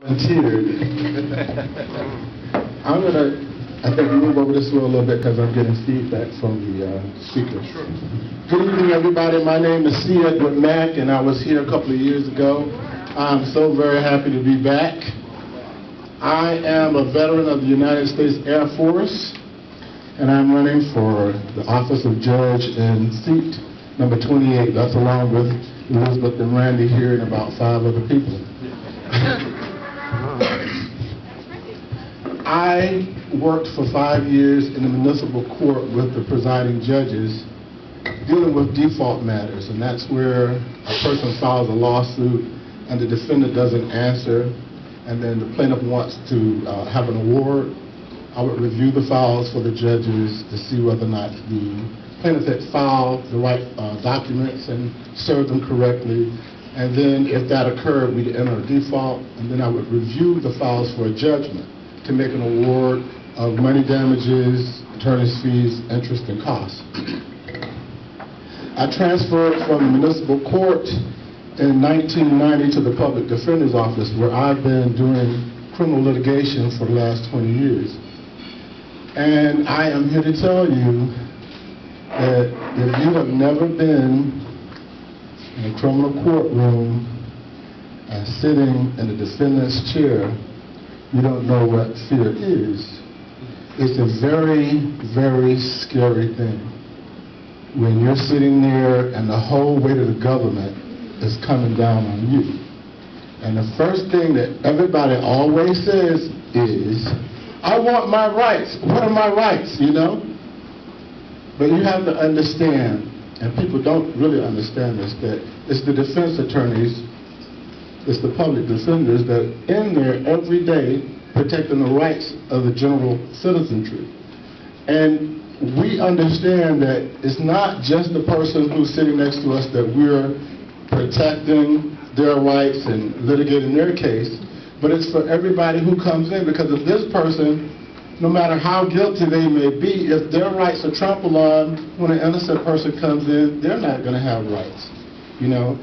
volunteered. I'm going to, I think, move over this way a little bit because I'm getting feedback from the speaker. Sure. Good evening, everybody. My name is with Mack, and I was here a couple of years ago. I'm so very happy to be back. I am a veteran of the United States Air Force, and I'm running for the office of judge in seat number 28. That's along with Elizabeth and Randy here and about 5 other people. I worked for 5 years in the municipal court with the presiding judges dealing with default matters, and that's where a person files a lawsuit and the defendant doesn't answer, and then the plaintiff wants to have an award. I would review the files for the judges to see whether or not the plaintiff had filed the right documents and served them correctly. And then if that occurred, we'd enter a default, and then I would review the files for a judgment to make an award of money damages, attorney's fees, interest, and costs. I transferred from the municipal court in 1990 to the public defender's office, where I've been doing criminal litigation for the last 20 years. And I am here to tell you that if you have never been in a criminal courtroom and sitting in the defendant's chair, you don't know what fear is. It's a very, very scary thing when you're sitting there and the whole weight of the government is coming down on you. And the first thing that everybody always says is, I want my rights. What are my rights, you know? But you have to understand, and people don't really understand this, that it's the defense attorneys, it's the public defenders that are in there every day protecting the rights of the general citizenry. And we understand that it's not just the person who's sitting next to us that we're protecting their rights and litigating their case, but it's for everybody who comes in, because if this person, no matter how guilty they may be, if their rights are trampled on when an innocent person comes in, they're not going to have rights. You know,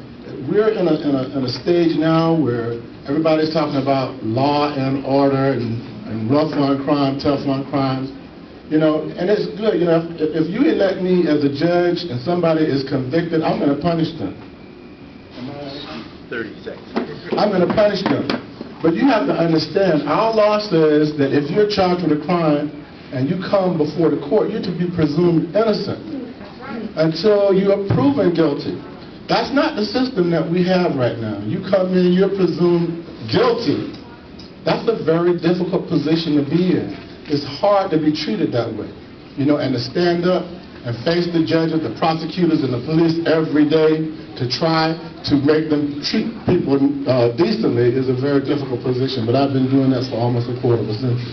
we're in a stage now where everybody's talking about law and order and rough on crime, tough on crimes. You know, and it's good. You know, if you elect me as a judge and somebody is convicted, I'm going to punish them. 30 seconds. I'm going to punish them. But you have to understand, our law says that if you're charged with a crime and you come before the court, you're to be presumed innocent until you are proven guilty. That's not the system that we have right now. You come in, you're presumed guilty. That's a very difficult position to be in. It's hard to be treated that way, you know, and to stand up and face the judges, the prosecutors, and the police every day to try to make them treat people decently is a very difficult position, but I've been doing that for almost a quarter of a century.